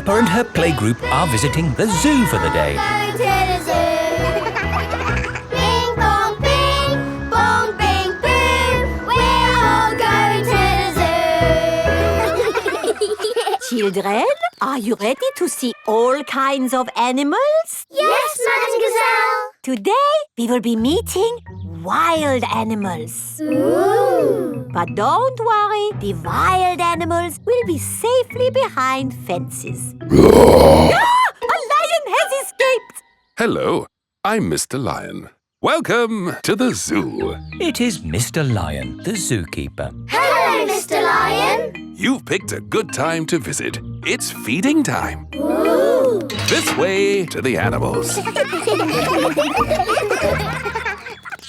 Peppa and her playgroup are visiting the zoo for the day. Going to the zoo. Bing bong bing, bong bing boom. We're all going to the zoo. Children, are you ready to see all kinds of animals? Yes, Madam Gazelle. Today, we will be meeting wild animals. Ooh. But don't worry, the wild animals will be safely behind fences. A lion has escaped! Hello, I'm Mr. Lion. Welcome to the zoo. It is Mr. Lion, the zookeeper. Hello, Mr. Lion. You've picked a good time to visit. It's feeding time. Ooh. This way to the animals.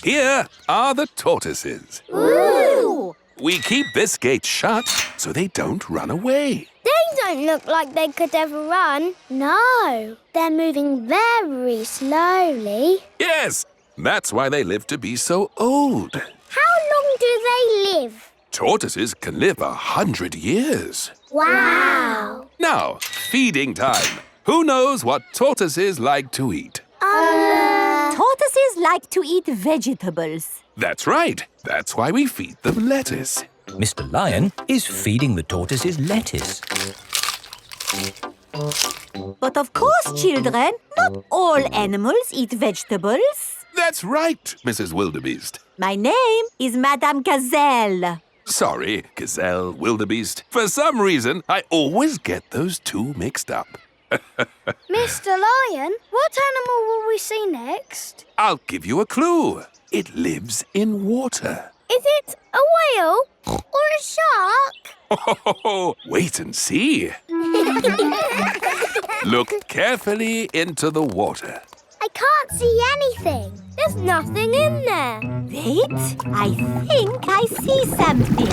Here are the tortoises. Ooh. We keep this gate shut so they don't run away. They don't look like they could ever run. No, they're moving very slowly. Yes, that's why they live to be so old. How long do they live? Tortoises can live 100 years. Wow. Now, feeding time. Who knows what tortoises like to eat? Tortoises like to eat vegetables. That's right. That's why we feed them lettuce. Mr. Lion is feeding the tortoises lettuce. But of course, children, not all animals eat vegetables. That's right, Mrs. Wildebeest. My name is Madame Gazelle. Sorry, Gazelle, Wildebeest. For some reason, I always get those two mixed up. Mr. Lion, what animal will we see next? I'll give you a clue. It lives in water. Is it a whale or a shark? Wait and see. Look carefully into the water. I can't see anything. There's nothing in there. Wait, I think I see something.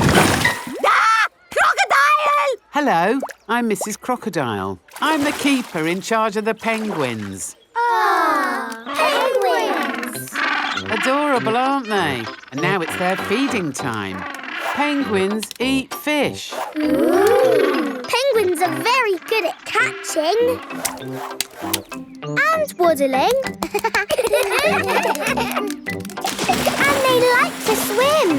Ah! Crocodile! Hello, I'm Mrs. Crocodile. I'm the keeper in charge of the penguins. Penguins! Adorable, aren't they? And now it's their feeding time. Penguins eat fish. Ooh. Penguins are very good at catching. And waddling. And they like to swim.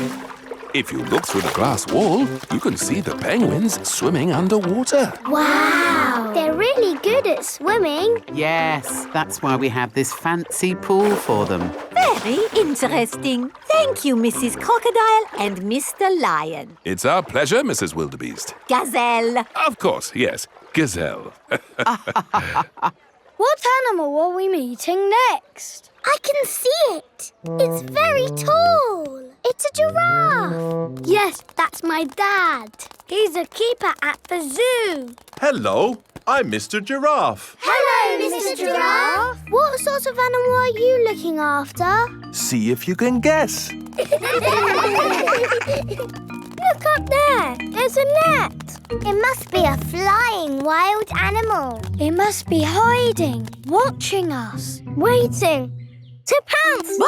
If you look through the glass wall, you can see the penguins swimming underwater. Wow! They're really good at swimming. Yes, that's why we have this fancy pool for them. Very interesting. Thank you, Mrs. Crocodile and Mr. Lion. It's our pleasure, Mrs. Wildebeest. Gazelle. Of course, yes, Gazelle. What animal are we meeting next? I can see it. It's very tall. It's a giraffe. Yes, that's my dad. He's a keeper at the zoo. Hello, I'm Mr. Giraffe. Hello, Mr. Giraffe. What sort of animal are you looking after? See if you can guess. Look up there. There's a net. It must be a flying wild animal. It must be hiding, watching us, waiting to pounce.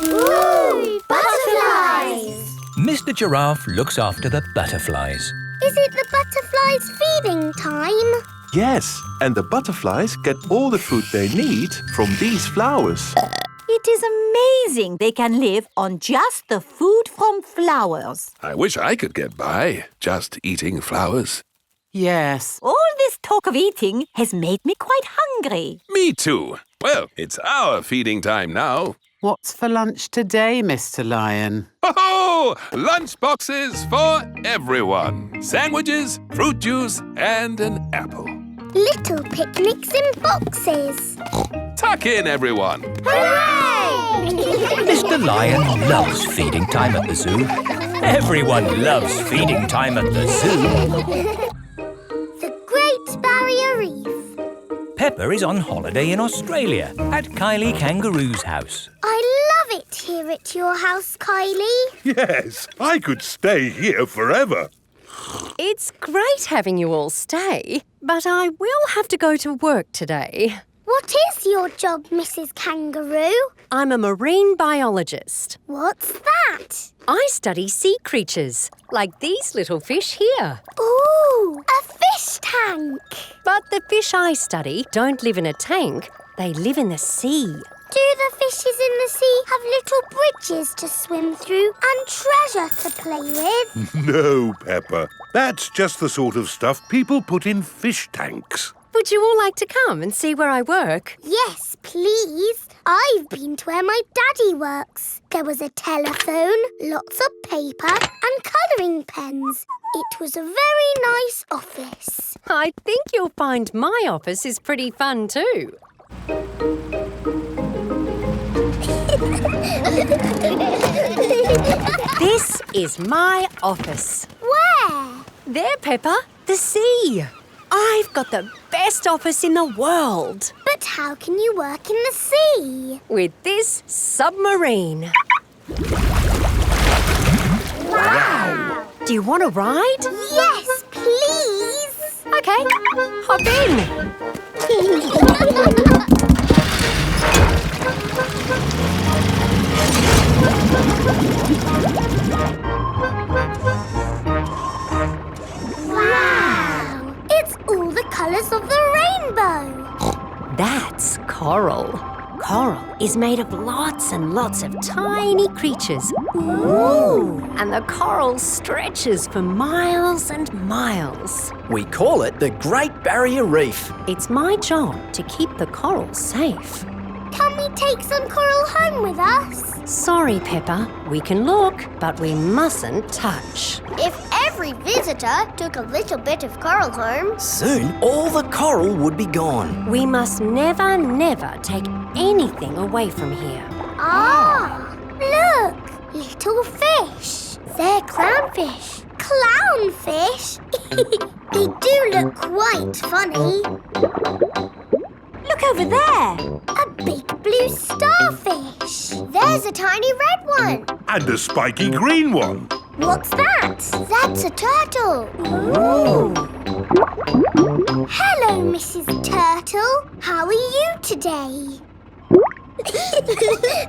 Ooh, butterflies! Mr. Giraffe looks after the butterflies. Is it the butterflies' feeding time? Yes, and the butterflies get all the food they need from these flowers. It is amazing they can live on just the food from flowers. I wish I could get by just eating flowers. Yes. All this talk of eating has made me quite hungry. Me too. Well, it's our feeding time now. What's for lunch today, Mr. Lion? Oh, lunch boxes for everyone. Sandwiches, fruit juice, and an apple. Little picnics in boxes. Tuck in, everyone. Hooray! Mr. Lion loves feeding time at the zoo. Everyone loves feeding time at the zoo. The Great Barrier Reef. Peppa is on holiday in Australia at Kylie Kangaroo's house. I love it here at your house, Kylie. Yes, I could stay here forever. It's great having you all stay, but I will have to go to work today. What is your job, Mrs. Kangaroo? I'm a marine biologist. What's that? I study sea creatures, like these little fish here. Ooh, a fish tank. But But the fish I study don't live in a tank. They live in the sea. Do the fishes in the sea have little bridges to swim through and treasure to play with? No, Peppa. That's just the sort of stuff people put in fish tanks. Would you all like to come and see where I work? Yes, please. I've been to where my daddy works. There was a telephone, lots of paper and colouring pens. It was a very nice office. I think you'll find my office is pretty fun too. This is my office. Where? There, Peppa, the sea. I've got the best office in the world. But how can you work in the sea? With this submarine. Wow! Do you want to ride? Yes, please! Okay, hop in. Wow! It's all the colours of the rainbow. That's coral. Coral is made of lots and lots of tiny creatures. Ooh! And the coral stretches for miles and miles. We call it the Great Barrier Reef. It's my job to keep the coral safe. Can we take some coral home with us? Sorry, Peppa. We can look, but we mustn't touch. If every visitor took a little bit of coral home... Soon, all the coral would be gone. We must never, never take anything away from here. Ah! Look! Little fish. They're clownfish. Clownfish? They do look quite funny. Look over there. A big blue starfish. There's a tiny red one. And a spiky green one. What's that? That's a turtle. Ooh. Hello, Mrs. Turtle. How are you today?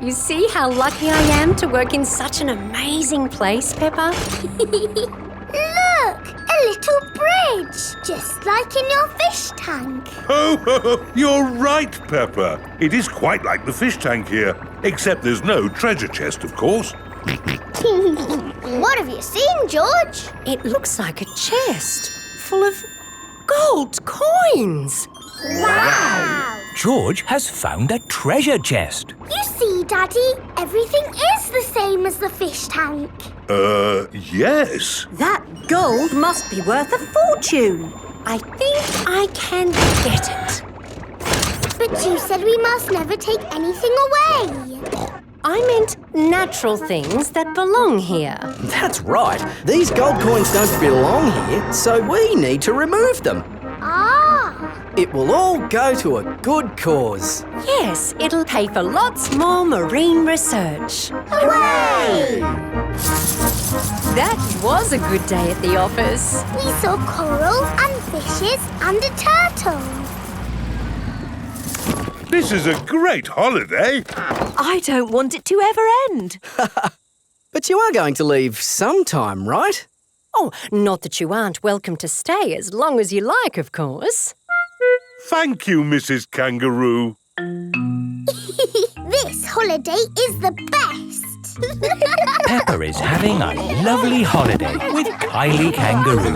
You see how lucky I am to work in such an amazing place, Peppa? Look! A little bridge, just like in your fish tank. Oh, you're right, Peppa. It is quite like the fish tank here, except there's no treasure chest, of course. What have you seen, George? It looks like a chest full of gold coins. Wow! George has found a treasure chest. You see, Daddy, everything is the same as the fish tank. Yes. That gold must be worth a fortune. I think I can get it. But you said we must never take anything away. I meant natural things that belong here. That's right. These gold coins don't belong here, so we need to remove them. Ah! It will all go to a good cause. Yes, it'll pay for lots more marine research. Hooray! That was a good day at the office. We saw coral and fishes and a turtle. This is a great holiday. I don't want it to ever end. But you are going to leave sometime, right? Oh, not that you aren't welcome to stay as long as you like, of course. Thank you, Mrs. Kangaroo. This holiday is the best. Peppa is having a lovely holiday with Kylie Kangaroo.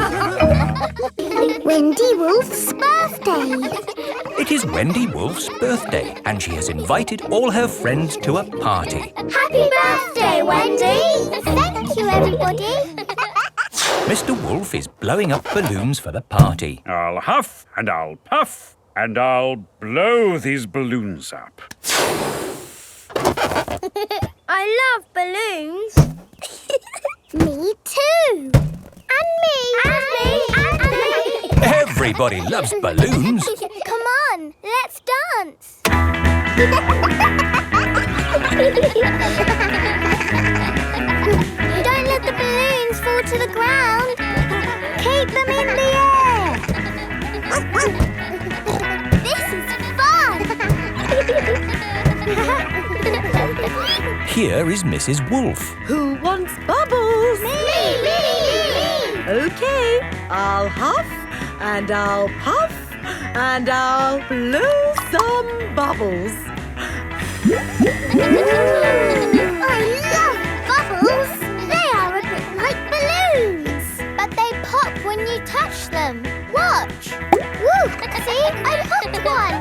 Wendy Wolf's birthday. It is Wendy Wolf's birthday and she has invited all her friends to a party. Happy birthday, Wendy! Thank you, everybody. Mr. Wolf is blowing up balloons for the party. I'll huff and I'll puff and I'll blow these balloons up. I love balloons. Me too. And me. And me. And me. Everybody loves balloons. Come on, let's dance. Don't let the balloons fall to the ground. Keep them in the air. This is fun. Here is Mrs. Wolf. Who wants bubbles? Me. Okay, I'll huff and I'll puff And I'll blow some bubbles. I love bubbles. They are a bit like balloons, but they pop when you touch them. Watch. Woo! See, I popped one.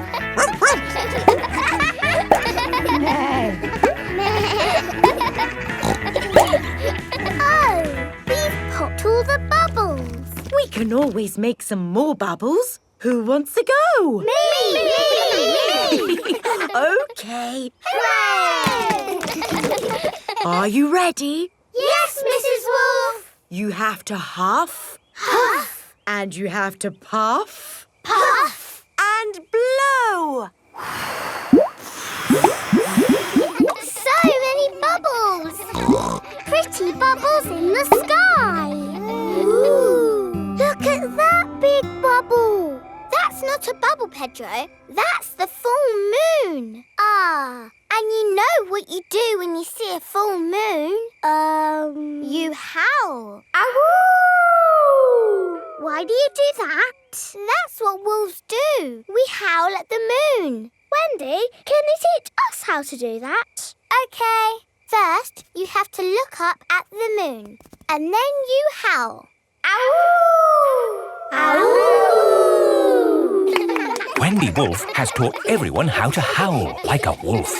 Oh, we've popped all the bubbles. We can always make some more bubbles. Who wants to go? Me! Okay. Hooray! Are you ready? Yes, Mrs. Wolf. You have to huff. Huff. And you have to puff. Puff. And blow. So many bubbles. Pretty bubbles in the sky. Ooh. Look at that big bubble. That's not a bubble, Pedro. That's the full moon. Ah, and you know what you do when you see a full moon? You howl. Ow! Why do you do that? That's what wolves do. We howl at the moon. Wendy, can you teach us how to do that? Okay. First, you have to look up at the moon. And then you howl. Ow! Ow! Wendy Wolf has taught everyone how to howl like a wolf.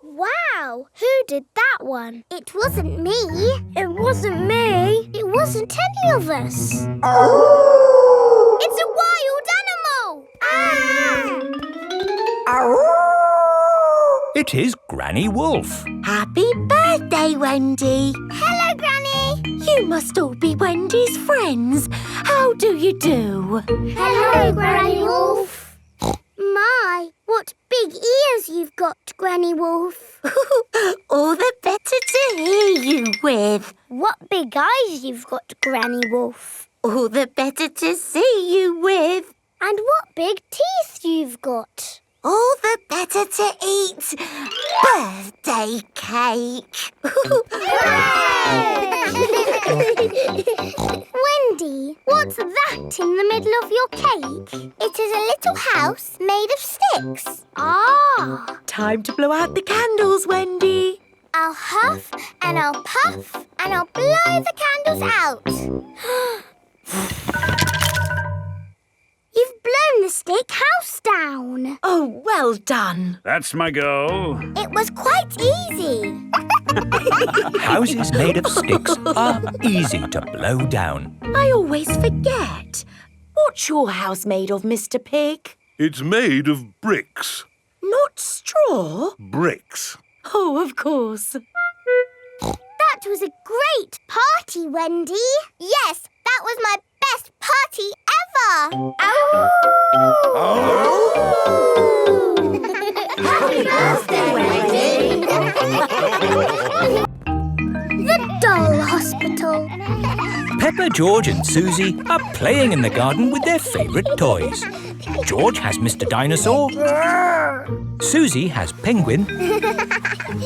Wow, who did that one? It wasn't me. It wasn't me. It wasn't any of us. It's a wild animal. It is Granny Wolf. Happy birthday, Wendy. Hello, Granny. You must all be Wendy's friends. How do you do? Hello, Granny Wolf. My, what big ears you've got, Granny Wolf. All the better to hear you with. What big eyes you've got, Granny Wolf. All the better to see you with. And what big teeth you've got. All the better to eat birthday cake. Wendy, what's that in the middle of your cake? It is a little house made of sticks. Ah! Time to blow out the candles, Wendy. I'll huff and I'll puff and I'll blow the candles out. You've blown the stick house down. Oh, well done. That's my goal. It was quite easy. Houses made of sticks are easy to blow down. I always forget. What's your house made of, Mr. Pig? It's made of bricks. Not straw? Bricks. Oh, of course. That was a great party, Wendy. Yes, that was my best party ever. Happy birthday, Wendy. The Doll Hospital. Peppa, George and Susie are playing in the garden with their favourite toys. George has Mr. Dinosaur, Susie has Penguin,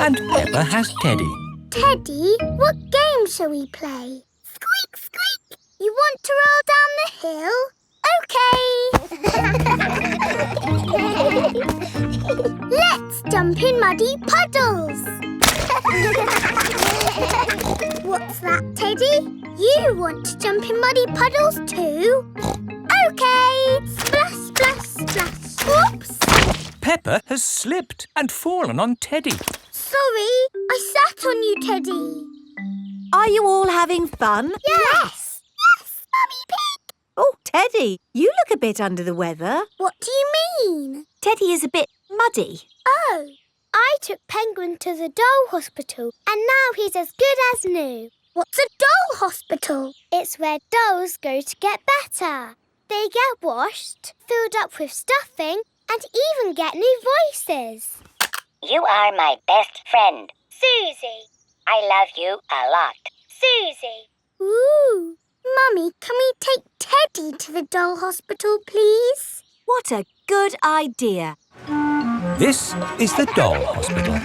and Peppa has Teddy. Teddy, what game shall we play? Squeak, squeak. You want to roll down the hill? OK. Let's jump in muddy puddles. What's that, Teddy? You want to jump in muddy puddles too? OK. Splash, splash, splash. Oops. Peppa has slipped and fallen on Teddy. Sorry, I sat on you, Teddy. Are you all having fun? Yes. Yes, Mummy Pig. Oh, Teddy, you look a bit under the weather. What do you mean? Teddy is a bit muddy. Oh, I took Penguin to the doll hospital and now he's as good as new. What's a doll hospital? It's where dolls go to get better. They get washed, filled up with stuffing and even get new voices. You are my best friend. Susie. I love you a lot. Susie. Ooh. Mummy, can we take Teddy to the doll hospital, please? What a good idea. This is the Doll Hospital.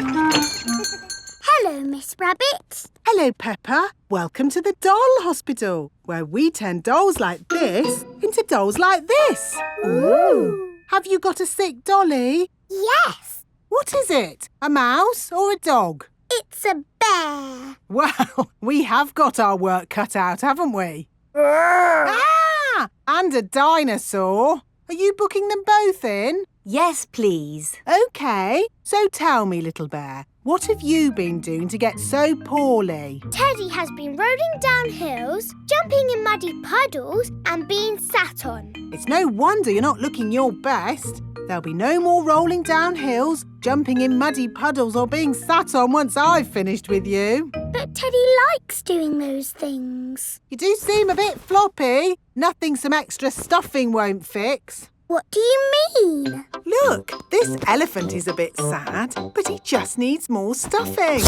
Hello, Miss Miss Rabbit. Hello, Peppa. Welcome to the doll hospital, where we turn dolls like this into dolls like this. Ooh. Have you got a sick dolly? Yes. What is it? A mouse or a dog? It's a bear. Well, we have got our work cut out, haven't we? Ah! And a dinosaur. Are you booking them both in? Yes, please. OK. So tell me, little bear, what have you been doing to get so poorly? Teddy has been rolling down hills, jumping in muddy puddles and being sat on. It's no wonder you're not looking your best. There'll be no more rolling down hills, jumping in muddy puddles or being sat on once I've finished with you. But Teddy likes doing those things. You do seem a bit floppy. Nothing some extra stuffing won't fix. What do you mean? Look, this elephant is a bit sad, but he just needs more stuffing.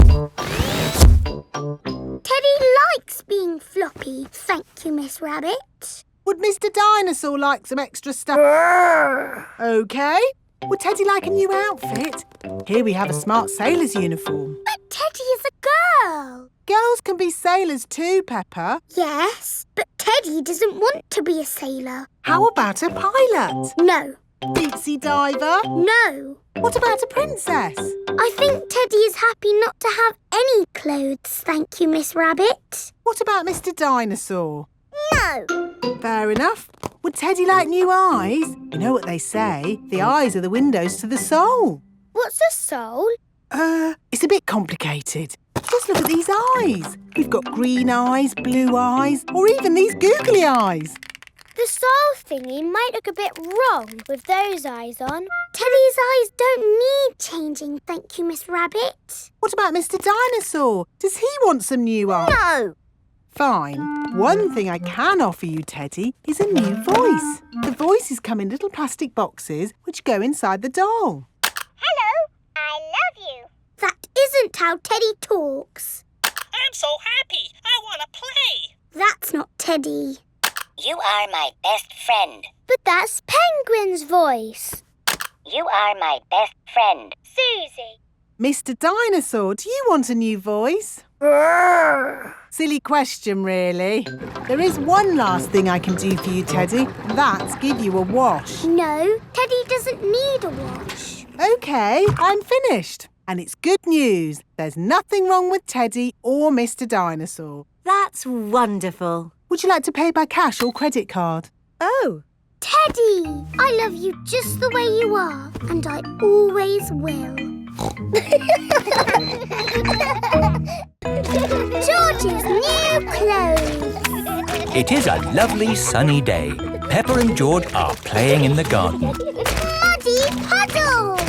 Teddy likes being floppy, thank you, Miss Rabbit. Would Mr. Dinosaur like some extra stuff? OK. Would Teddy like a new outfit? Here we have a smart sailor's uniform. But Teddy is a girl. Girls can be sailors too, Peppa. Yes, but Teddy doesn't want to be a sailor. How about a pilot? No. Deep sea diver? No. What about a princess? I think Teddy is happy not to have any clothes, thank you, Miss Rabbit. What about Mr. Dinosaur? No. Fair enough. Would Teddy like new eyes? You know what they say, the eyes are the windows to the soul. What's a soul? It's a bit complicated. Just look at these eyes. We've got green eyes, blue eyes, or even these googly eyes. The soul thingy might look a bit wrong with those eyes on. Teddy's eyes don't need changing, thank you, Miss Rabbit. What about Mr. Dinosaur? Does he want some new eyes? No. Fine. One thing I can offer you, Teddy, is a new voice. The voices come in little plastic boxes which go inside the doll. Hello, I love you. That isn't how Teddy talks. I'm so happy. I want to play. That's not Teddy. You are my best friend. But that's Penguin's voice. You are my best friend. Susie. Mr. Dinosaur, do you want a new voice? Silly question, really. There is one last thing I can do for you, Teddy. That's give you a wash. No, Teddy doesn't need a wash. OK, I'm finished. And it's good news. There's nothing wrong with Teddy or Mr. Dinosaur. That's wonderful. Would you like to pay by cash or credit card? Oh. Teddy, I love you just the way you are, and I always will. George's new clothes. It is a lovely sunny day. Peppa and George are playing in the garden. Muddy puddles.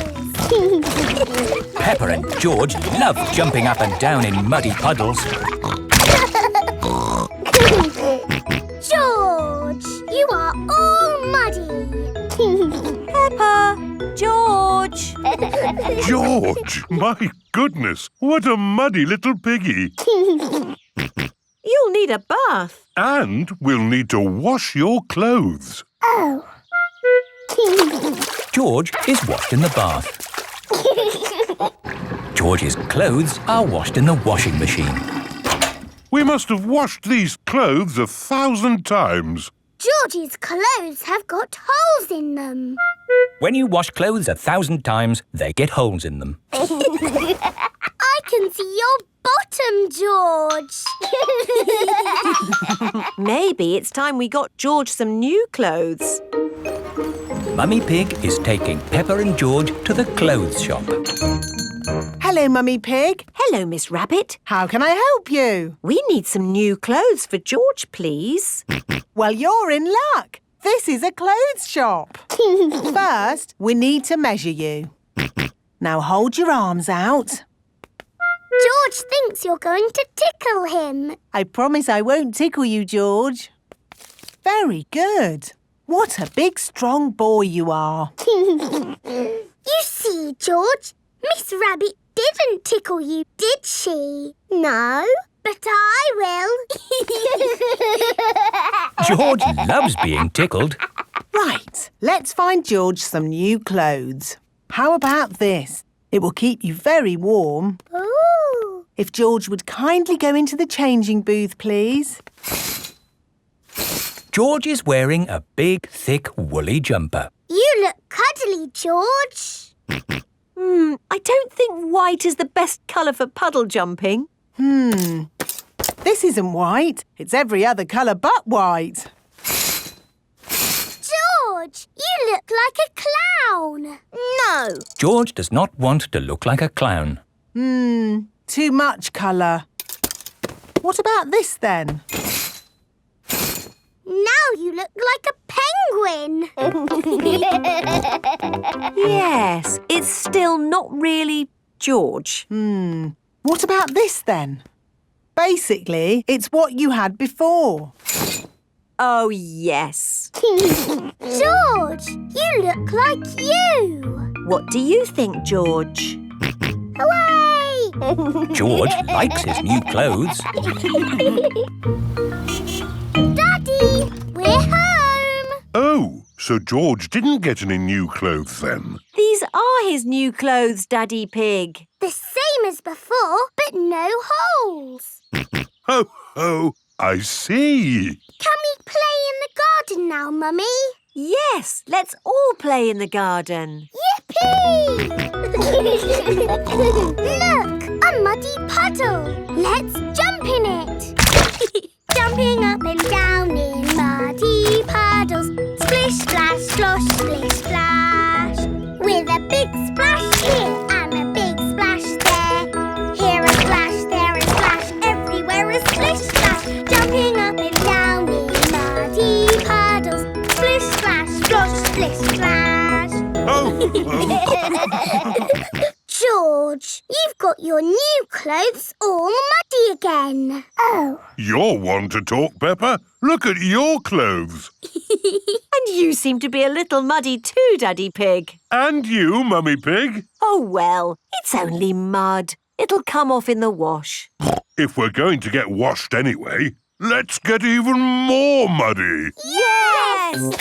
Peppa and George love jumping up and down in muddy puddles. George, you are all muddy. Peppa, George. George, my goodness, what a muddy little piggy. You'll need a bath. And we'll need to wash your clothes. Oh. George is washed in the bath. George's clothes are washed in the washing machine. We must have washed these clothes 1,000 times. George's clothes have got holes in them. When you wash clothes 1,000 times, they get holes in them. I can see your bottom, George. Maybe it's time we got George some new clothes. Mummy Pig is taking Peppa and George to the clothes shop. Hello, Mummy Pig. Hello, Miss Rabbit. How can I help you? We need some new clothes for George, please. Well, you're in luck. This is a clothes shop. First, we need to measure you. Now hold your arms out. George thinks you're going to tickle him. I promise I won't tickle you, George. Very good. What a big, strong boy you are. You see, George, Miss Rabbit didn't tickle you, did she? No, but I will. George loves being tickled. Right, let's find George some new clothes. How about this? It will keep you very warm. Ooh. If George would kindly go into the changing booth, please. George is wearing a big, thick, woolly jumper. You look cuddly, George. I don't think white is the best colour for puddle jumping. This isn't white. It's every other colour but white. George, you look like a clown. No. George does not want to look like a clown. Too much colour. What about this then? Now you look like a penguin. Yes, it's still not really George. What about this then? Basically, it's what you had before. Oh, yes. George, you look like you. What do you think, George? Hooray! George likes his new clothes. Daddy, we're home. Oh, so George didn't get any new clothes then? These are his new clothes, Daddy Pig. The same as before, but no holes. Ho, ho, I see. Can we play in the garden now, Mummy? Yes, let's all play in the garden. Yippee! Look, a muddy puddle. Let's jump in it. Jumping up and down in muddy puddles. Splish, splash, slosh, splish, splash. With a big splash here and a big splash there. Here a splash, there a splash, everywhere a splish, splash. Jumping up and down in muddy puddles. Splish, splash, slosh, splish, splash. Oh. George, you've got your new clothes all muddy again. Oh. You're one to talk, Peppa. Look at your clothes. And you seem to be a little muddy too, Daddy Pig. And you, Mummy Pig. Oh, well, it's only mud. It'll come off in the wash. If we're going to get washed anyway, let's get even more muddy. Yes!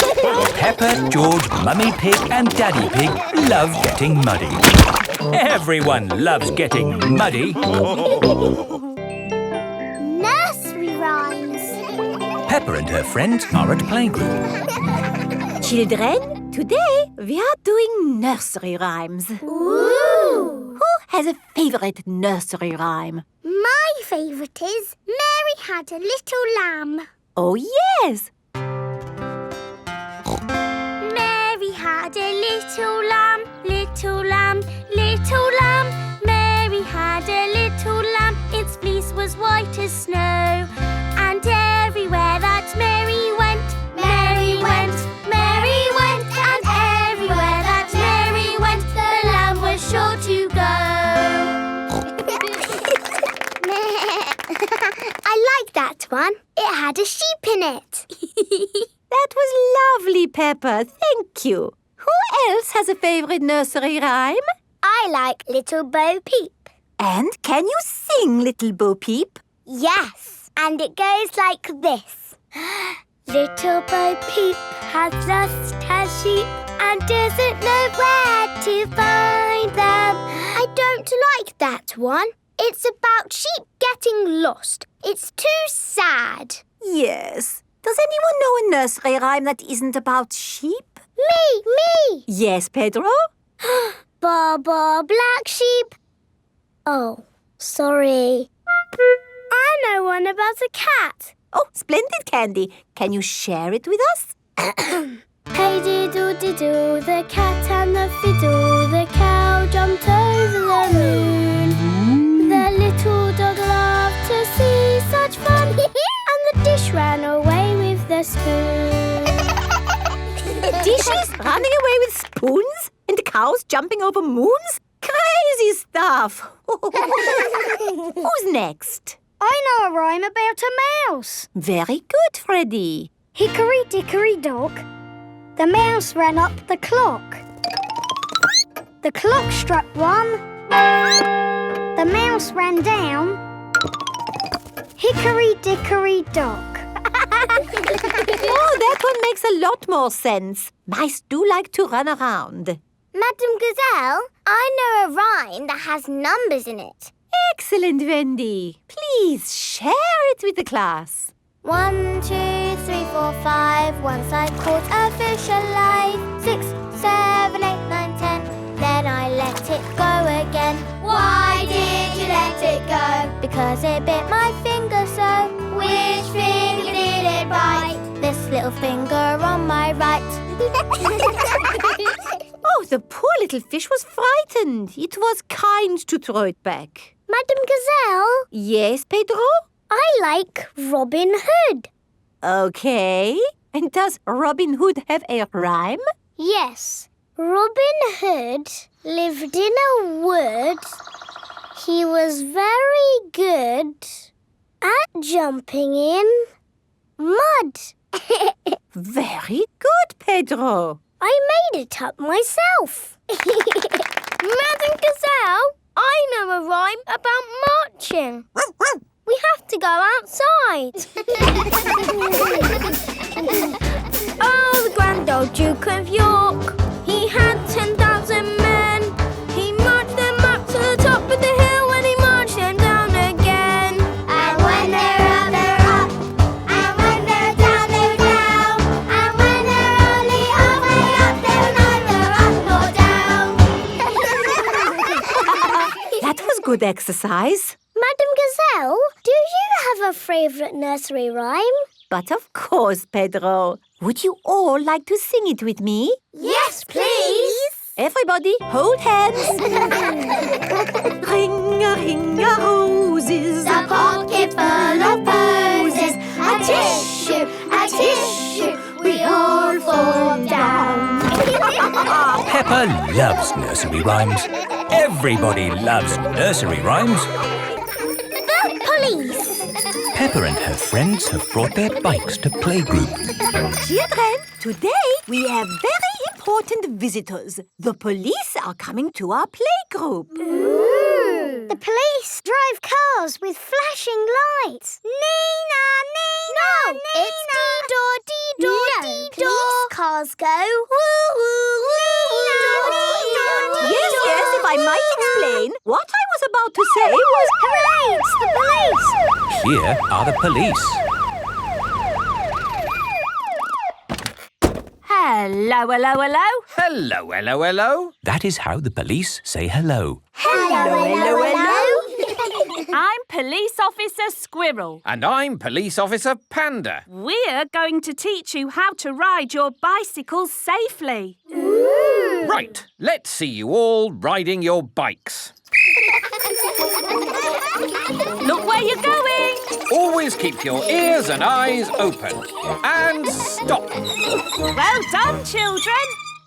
Peppa, George, Mummy Pig and Daddy Pig love getting muddy. Everyone loves getting muddy. Nursery rhymes. Peppa and her friends are at playgroup. Children, today we are doing nursery rhymes. Ooh! Who has a favourite nursery rhyme? My favourite is Mary Had a Little Lamb. Oh, yes! Mary had a little lamb, little lamb, little lamb. Mary had a little lamb, its fleece was white as snow. And everywhere that Mary went, Mary went, Mary went. And everywhere that Mary went, the lamb was sure to go. I like that one. It had a sheep in it. That was lovely, Peppa. Thank you. Who else has a favourite nursery rhyme? I like Little Bo Peep. And can you sing, Little Bo Peep? Yes, and it goes like this. Little Bo Peep has lost her sheep and doesn't know where to find them. I don't like that one. It's about sheep getting lost. It's too sad. Yes. Does anyone know a nursery rhyme that isn't about sheep? Me! Yes, Pedro? Baba Black Sheep. Oh, sorry. I know one about a cat. Oh, splendid, Candy. Can you share it with us? Hey diddle diddle, the cat and the fiddle. The cow jumped over the moon. The little dog loved to see such fun. And the dish ran away with the spoon. Dishes running away with spoons? And cows jumping over moons? Crazy stuff. Who's next? I know a rhyme about a mouse. Very good, Freddy. Hickory dickory dock, the mouse ran up the clock. The clock struck one, the mouse ran down. Hickory dickory dock. Oh, that one makes a lot more sense. Mice do like to run around. Madam Gazelle, I know a rhyme that has numbers in it. Excellent, Wendy. Please share it with the class. 1, 2, 3, 4, 5. Once I caught a fish alive. 6, 7, 8, 9, 10. Then I let it go again. Why did you let it go? Because it bit my finger so. Which finger did it bite? This little finger on my right. Oh, the poor little fish was frightened. It was kind to throw it back. Madam Gazelle, Yes, Pedro? I like Robin Hood. Okay. And does Robin Hood have a rhyme? Yes, Robin Hood lived in a wood. He was very good at jumping in mud. Very good, Pedro. I made it up myself. Madam Gazelle, I know a rhyme about marching. We have to go outside. Oh, the grand old Duke of York, he had 10,000 men. He marched them up to the top of the hill and he marched them down again. And when they're up, they're up. And when they're down, they're down. And when they're only halfway up, they're neither up nor down. That was good exercise. Madam Gazelle, do you have a favourite nursery rhyme? But of course, Pedro. Would you all like to sing it with me? Yes, please. Everybody, hold hands. Ring-a-ring-a roses, A pocket full of posies, a tissue, we all fall down. Peppa loves nursery rhymes. Everybody loves nursery rhymes. The police. Peppa and her friends have brought their bikes to playgroup. Children, today we have very important visitors. The police are coming to our playgroup. Ooh. The police drive cars with flashing lights. Nina, Nina, no, Nina. It's dee-door, dee-door, dee-door. Police cars go woo-woo, Nina, Yes, if I might explain, what I was about to say was... Hooray, it's the police. Here are the police. Hello, hello, hello. Hello, hello, hello. That is how the police say hello. Hello, hello, hello. I'm Police Officer Squirrel. And I'm Police Officer Panda. We're going to teach you how to ride your bicycles safely. Ooh. Right, let's see you all riding your bikes. Look where you're going. Always keep your ears and eyes open. And stop. Well done, children.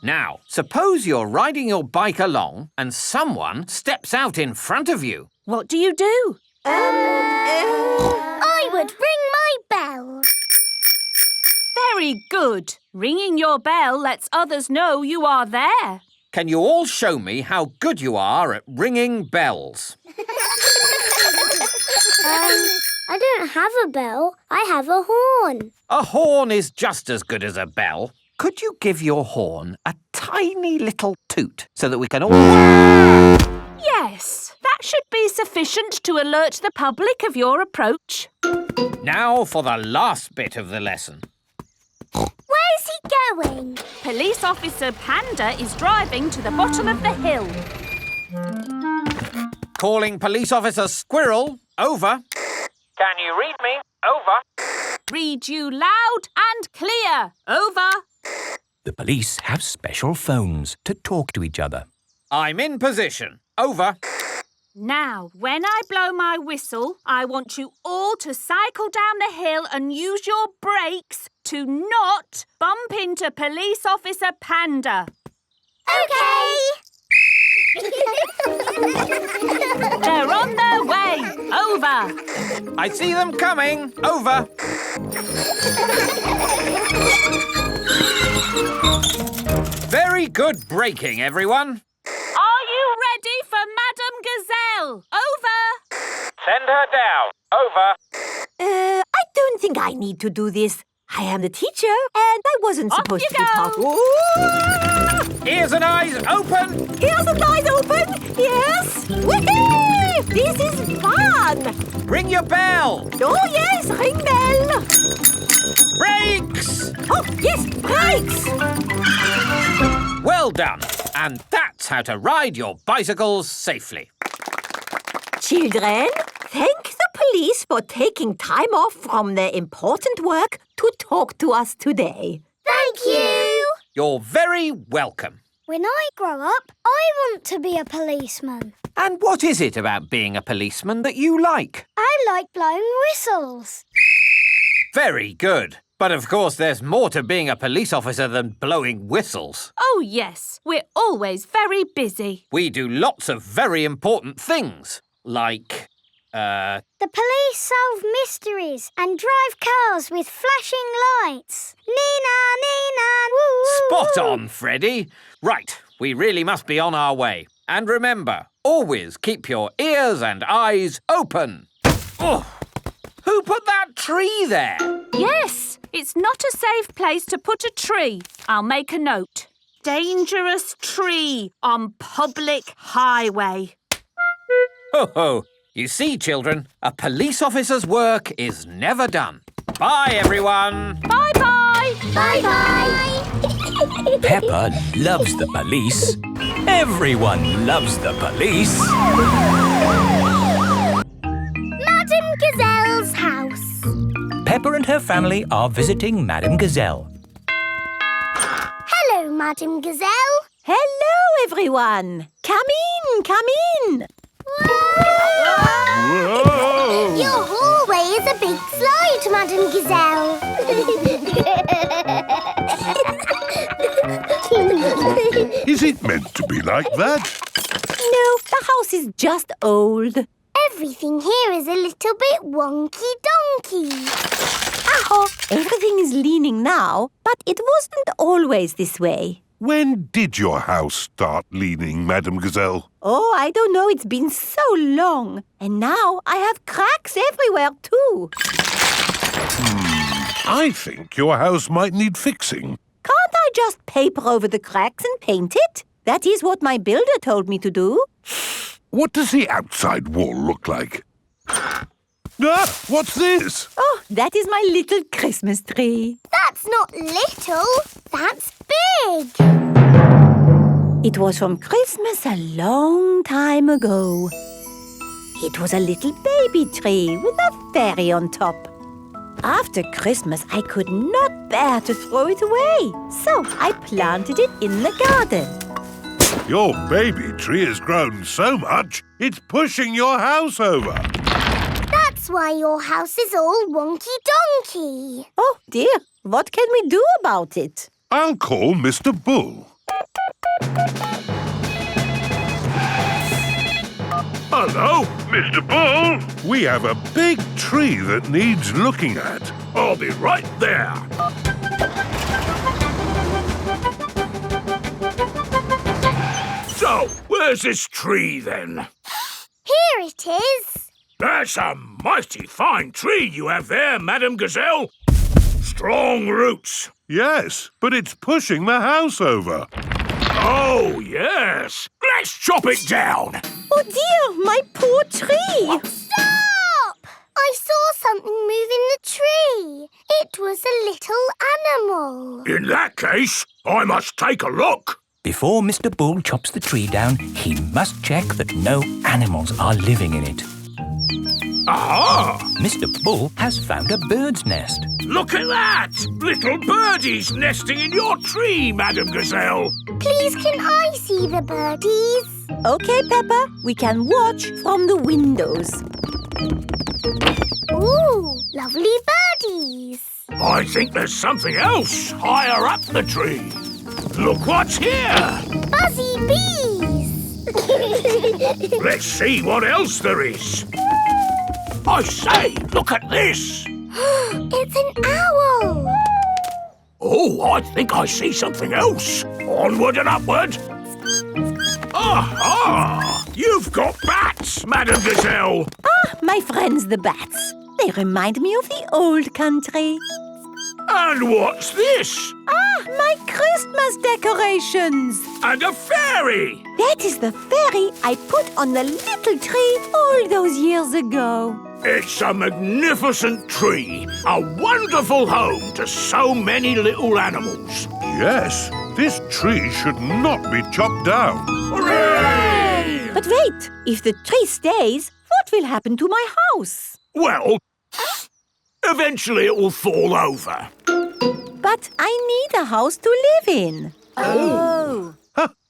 Now, suppose you're riding your bike along and someone steps out in front of you. What do you do? I would ring my bell. Very good. Ringing your bell lets others know you are there. Can you all show me how good you are at ringing bells? I don't have a bell. I have a horn. A horn is just as good as a bell. Could you give your horn a tiny little toot so that we can all... Yes, that should be sufficient to alert the public of your approach. Now for the last bit of the lesson. Where's he going? Police Officer Panda is driving to the bottom of the hill. Calling Police Officer Squirrel. Over. Can you read me? Over. Read you loud and clear. Over. The police have special phones to talk to each other. I'm in position. Over. Now, when I blow my whistle, I want you all to cycle down the hill and use your brakes to not bump into Police Officer Panda. OK. They're on their way. Over. I see them coming. Over. Very good braking, everyone. Are you ready for Madam Gazelle? Over. Send her down. Over. I don't think I need to do this. I am the teacher, and I wasn't supposed to be part. Ears and eyes open. Ears and eyes open. Yes. Whee! Hooray! This is fun! Ring your bell! Oh, yes, ring bell! Brakes! Oh, yes, brakes! Well done. And that's how to ride your bicycles safely. Children, thank the police for taking time off from their important work to talk to us today. Thank you! You're very welcome. When I grow up, I want to be a policeman. And what is it about being a policeman that you like? I like blowing whistles. Very good. But of course there's more to being a police officer than blowing whistles. Oh, yes. We're always very busy. We do lots of very important things, like, The police solve mysteries and drive cars with flashing lights. Nina, Nina, woo! Spot on, Freddy. Right, we really must be on our way. And remember, always keep your ears and eyes open. Oh, who put that tree there? Yes, it's not a safe place to put a tree. I'll make a note. Dangerous tree on public highway. Ho ho. You see, children, a police officer's work is never done. Bye, everyone. Bye-bye. Bye-bye. Peppa loves the police. Everyone loves the police. Madame Gazelle's house. Peppa and her family are visiting Madame Gazelle. Hello, Madame Gazelle. Hello, everyone. Come in. Whoa! Your hallway is a big slide, Madame Gazelle. Is it meant to be like that? No, the house is just old. Everything here is a little bit wonky-donkey. Oh, everything is leaning now, but it wasn't always this way. When did your house start leaning, Madame Gazelle? Oh, I don't know. It's been so long. And now I have cracks everywhere, too. I think your house might need fixing. Can't I just paper over the cracks and paint it? That is what my builder told me to do. What does the outside wall look like? Ah, what's this? Oh, that is my little Christmas tree. That's not little. That's big. It was from Christmas a long time ago. It was a little baby tree with a fairy on top. After Christmas, I could not bear to throw it away, so I planted it in the garden. Your baby tree has grown so much, it's pushing your house over. That's why your house is all wonky-donkey. Oh, dear. What can we do about it? I'll call Mr. Bull. Hello, Mr. Bull. We have a big tree that needs looking at. I'll be right there. So, where's this tree then? Here it is. That's a mighty fine tree you have there, Madame Gazelle. Strong roots. Yes, but it's pushing the house over. Oh, yes. Let's chop it down. Oh, dear, my poor tree. Stop! I saw something move in the tree. It was a little animal. In that case, I must take a look. Before Mr. Bull chops the tree down, he must check that no animals are living in it. Aha! Mr. Bull has found a bird's nest. Look at that! Little birdies nesting in your tree, Madame Gazelle. Please, can I see the birdies? OK, Peppa. We can watch from the windows. Ooh, lovely birdies. I think there's something else higher up the tree. Look what's here! Buzzy bees. Let's see what else there is. I say, look at this. It's an owl. Oh, I think I see something else. Onward and upward. Aha! You've got bats, Madame Gazelle. Ah, my friends the bats. They remind me of the old country. And what's this? Ah, my Christmas decorations! And a fairy! That is the fairy I put on the little tree all those years ago. It's a magnificent tree, a wonderful home to so many little animals. Yes, this tree should not be chopped down. Hooray! But wait, if the tree stays, what will happen to my house? Well, eventually it will fall over. But I need a house to live in. Oh.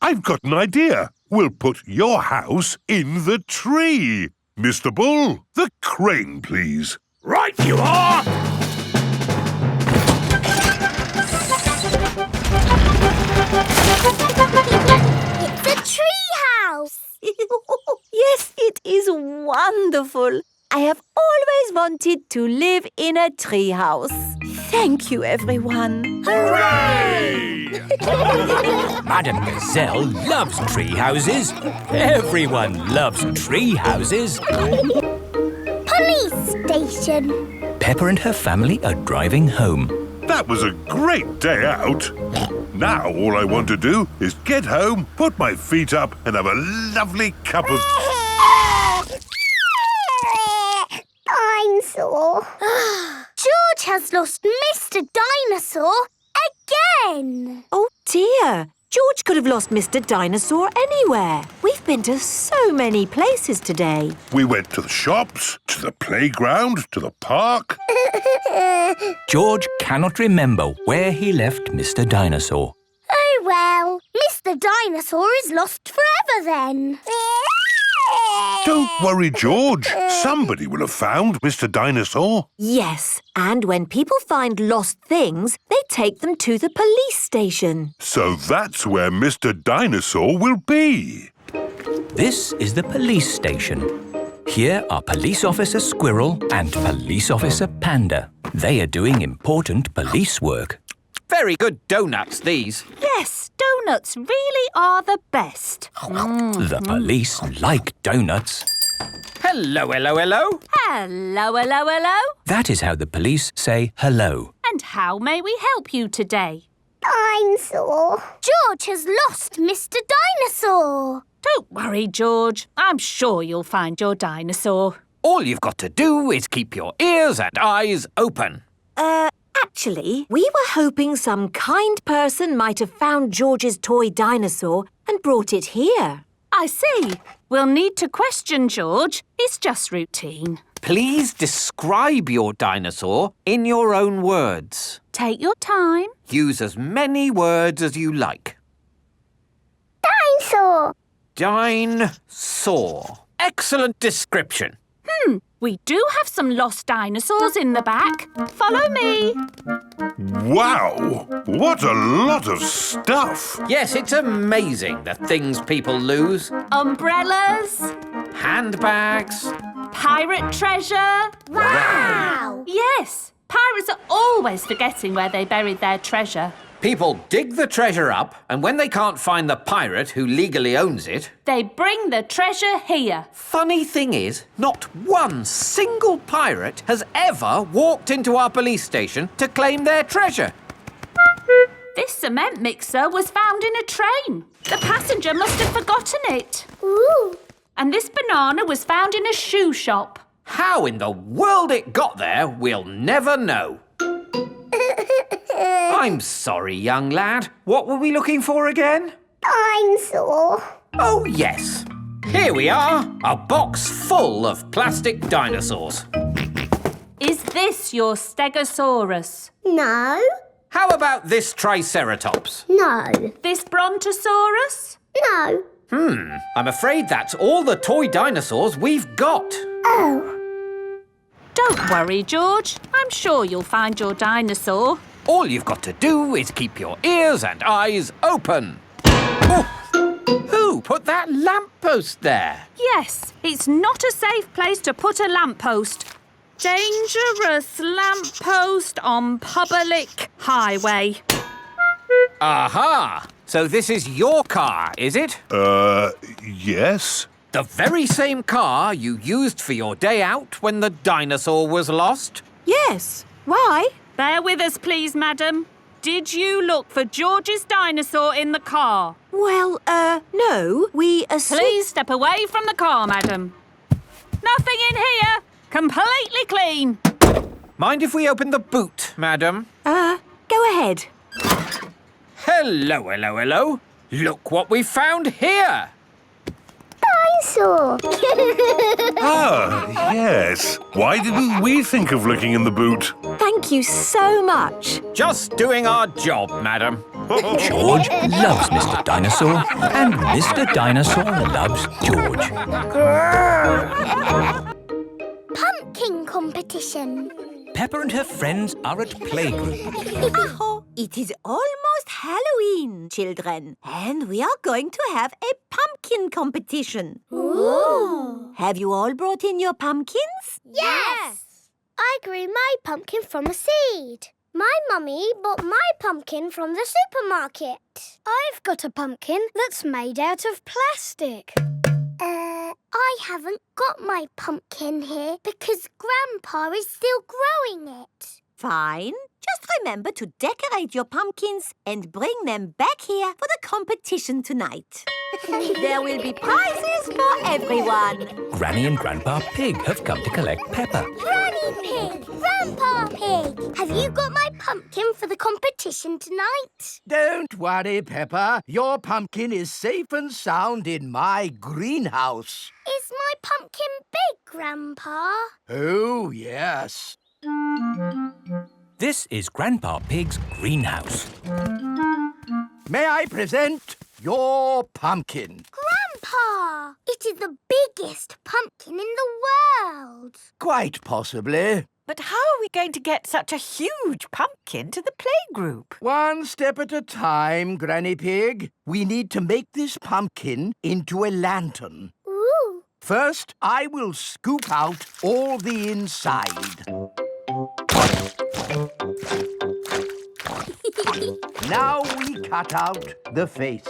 I've got an idea. We'll put your house in the tree. Mr. Bull, the crane, please. Right you are! It's a tree house! Yes, it is wonderful. I have always wanted to live in a tree house. Thank you, everyone. Hooray! Madame Gazelle loves tree houses. Everyone loves tree houses. Police station. Peppa and her family are driving home. That was a great day out. Now all I want to do is get home, put my feet up and have a lovely cup of... I'm sore. George has lost Mr. Dinosaur again. Oh dear, George could have lost Mr. Dinosaur anywhere. We've been to so many places today. We went to the shops, to the playground, to the park. George cannot remember where he left Mr. Dinosaur. Oh well, Mr. Dinosaur is lost forever then. Don't worry, George. Somebody will have found Mr. Dinosaur. Yes, and when people find lost things, they take them to the police station. So that's where Mr. Dinosaur will be. This is the police station. Here are Police Officer Squirrel and Police Officer Panda. They are doing important police work. Very good donuts, these. Yes, donuts really are the best. The police like donuts. Hello, hello, hello. Hello, hello, hello. That is how the police say hello. And how may we help you today? I'm sore. George has lost Mr. Dinosaur. Don't worry, George. I'm sure you'll find your dinosaur. All you've got to do is keep your ears and eyes open. Actually, we were hoping some kind person might have found George's toy dinosaur and brought it here. I see. We'll need to question George. It's just routine. Please describe your dinosaur in your own words. Take your time. Use as many words as you like. Dinosaur. Dinosaur. Excellent description. We do have some lost dinosaurs in the back. Follow me. Wow! What a lot of stuff! Yes, it's amazing the things people lose. Umbrellas. Handbags. Pirate treasure. Wow! Yes, pirates are always forgetting where they buried their treasure. People dig the treasure up, and when they can't find the pirate who legally owns it... They bring the treasure here. Funny thing is, not one single pirate has ever walked into our police station to claim their treasure. This cement mixer was found in a train. The passenger must have forgotten it. Ooh. And this banana was found in a shoe shop. How in the world it got there, we'll never know. I'm sorry, young lad. What were we looking for again? Dinosaur. Oh, yes. Here we are, a box full of plastic dinosaurs. Is this your Stegosaurus? No. How about this Triceratops? No. This Brontosaurus? No. I'm afraid that's all the toy dinosaurs we've got. Oh. Don't worry, George. I'm sure you'll find your dinosaur. All you've got to do is keep your ears and eyes open. Oh, who put that lamppost there? Yes, it's not a safe place to put a lamppost. Dangerous lamppost on public highway. Aha! So this is your car, is it? Yes. The very same car you used for your day out when the dinosaur was lost? Yes. Why? Bear with us, please, madam. Did you look for George's dinosaur in the car? Well, no, we... Please step away from the car, madam. Nothing in here. Completely clean. Mind if we open the boot, madam? Go ahead. Hello, hello, hello. Look what we found here. Dinosaur. Ah, yes. Why didn't we think of looking in the boot? Thank you so much. Just doing our job, madam. George loves Mr. Dinosaur, and Mr. Dinosaur loves George. Pumpkin competition. Peppa and her friends are at playgroup. It is almost Halloween, children, and we are going to have a pumpkin competition. Ooh. Have you all brought in your pumpkins? Yes. I grew my pumpkin from a seed. My mummy bought my pumpkin from the supermarket. I've got a pumpkin that's made out of plastic. I haven't got my pumpkin here because Grandpa is still growing it. Fine. Just remember to decorate your pumpkins and bring them back here for the competition tonight. There will be prizes for everyone. Granny and Grandpa Pig have come to collect Peppa. Granny Pig! Grandpa Pig! Have you got my pumpkin for the competition tonight? Don't worry, Peppa. Your pumpkin is safe and sound in my greenhouse. Is my pumpkin big, Grandpa? Oh, yes. This is Grandpa Pig's greenhouse. May I present your pumpkin? Grandpa! It is the biggest pumpkin in the world. Quite possibly. But how are we going to get such a huge pumpkin to the playgroup? One step at a time, Granny Pig. We need to make this pumpkin into a lantern. Ooh. First, I will scoop out all the inside. Now we cut out the face.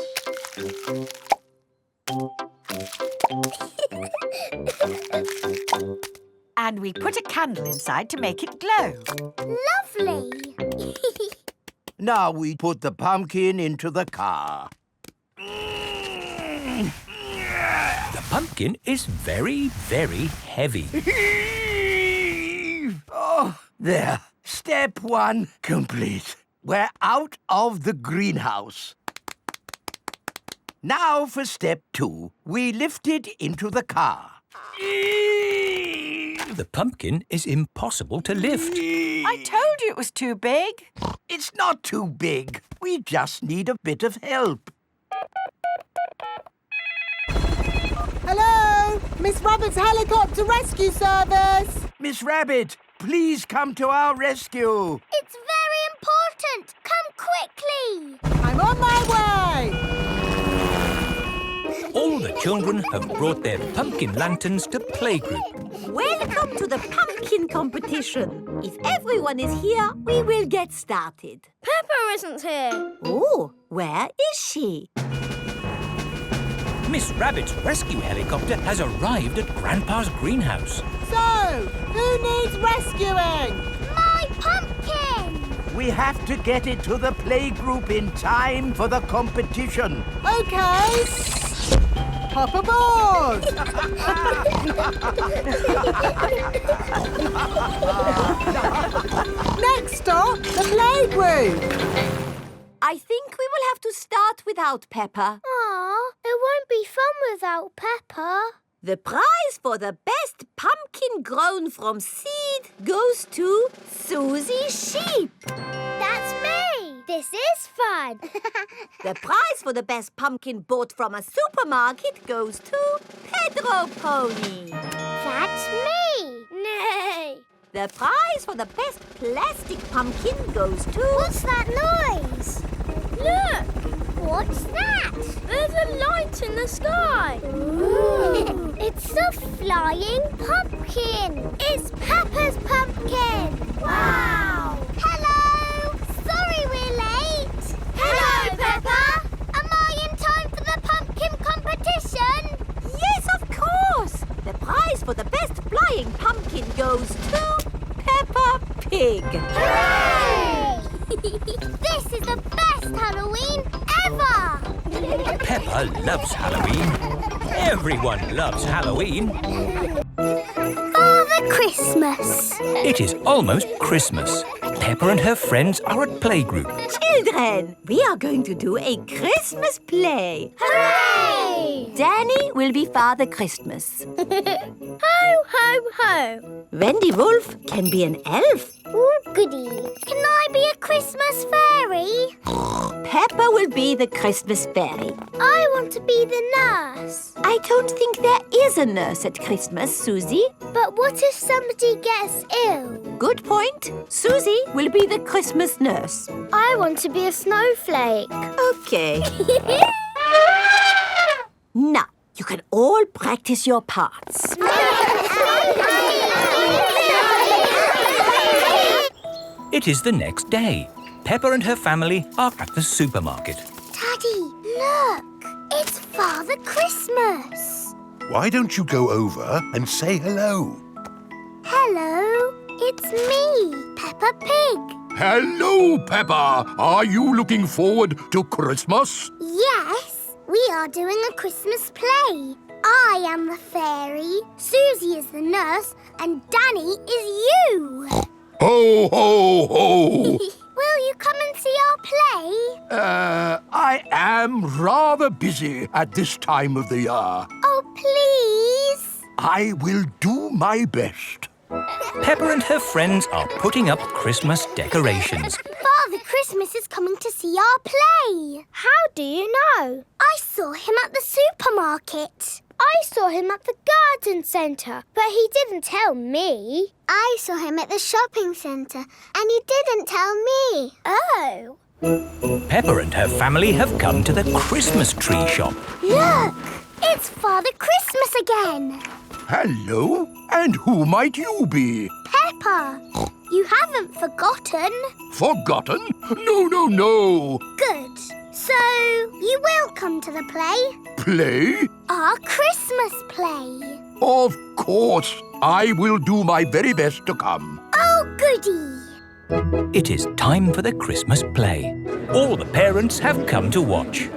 And we put a candle inside to make it glow. Lovely. Now we put the pumpkin into the car. The pumpkin is very, very heavy. Oh, there. Step one complete. We're out of the greenhouse. Now for step two. We lift it into the car. The pumpkin is impossible to lift. I told you it was too big. It's not too big. We just need a bit of help. Hello? Miss Rabbit's helicopter rescue service. Miss Rabbit, please come to our rescue. It's very important. Come quickly. I'm on my way. All the children have brought their pumpkin lanterns to playgroup. Welcome to the pumpkin competition. If everyone is here, we will get started. Peppa isn't here. Oh, where is she? Miss Rabbit's rescue helicopter has arrived at Grandpa's greenhouse. So, who needs rescuing? My pumpkin. We have to get it to the playgroup in time for the competition. Okay. Hop aboard! Next stop, the playgroup. I think we will have to start without Peppa. Aw, it won't be fun without Peppa. The prize for the best pumpkin grown from seed goes to Susie Sheep. That's me. This is fun. The prize for the best pumpkin bought from a supermarket goes to Pedro Pony. That's me. Nay. The prize for the best plastic pumpkin goes to... What's that noise? Look! What's that? There's a light in the sky. Ooh. It's a flying pumpkin. It's Peppa's pumpkin. Wow! Hello! Sorry we're late. Hello, Peppa. Am I in time for the pumpkin competition? Yes, of course. The prize for the best flying pumpkin goes to Peppa Pig. Hooray! This is the best Halloween ever! Peppa loves Halloween. Everyone loves Halloween. Father Christmas. It is almost Christmas. Peppa and her friends are at playgroup. Children, we are going to do a Christmas play. Hooray! Danny will be Father Christmas. Ho, ho, ho. Wendy Wolf can be an elf. Oh, goody. Can I be a Christmas fairy? Peppa will be the Christmas fairy. I want to be the nurse. I don't think there is a nurse at Christmas, Susie. But what if somebody gets ill? Good point. Susie will be the Christmas nurse. I want to be a snowflake. Okay. Now, you can all practice your parts. It is the next day. Peppa and her family are at the supermarket. Daddy, look. It's Father Christmas. Why don't you go over and say hello? Hello. It's me, Peppa Pig. Hello, Peppa. Are you looking forward to Christmas? Yes. We are doing a Christmas play. I am the fairy, Susie is the nurse, and Danny is you. Ho, ho, ho! Will you come and see our play? I am rather busy at this time of the year. Oh, please. I will do my best. Peppa and her friends are putting up Christmas decorations. Father Christmas is coming to see our play. How do you know? I saw him at the supermarket. I saw him at the garden centre, but he didn't tell me. I saw him at the shopping centre, and he didn't tell me. Oh. Peppa and her family have come to the Christmas tree shop. Look! It's Father Christmas again. Hello, and who might you be? Peppa. You haven't forgotten. Forgotten? No, no, no. Good. So, you will come to the play? Play? Our Christmas play. Of course. I will do my very best to come. Oh, goody. It is time for the Christmas play. All the parents have come to watch.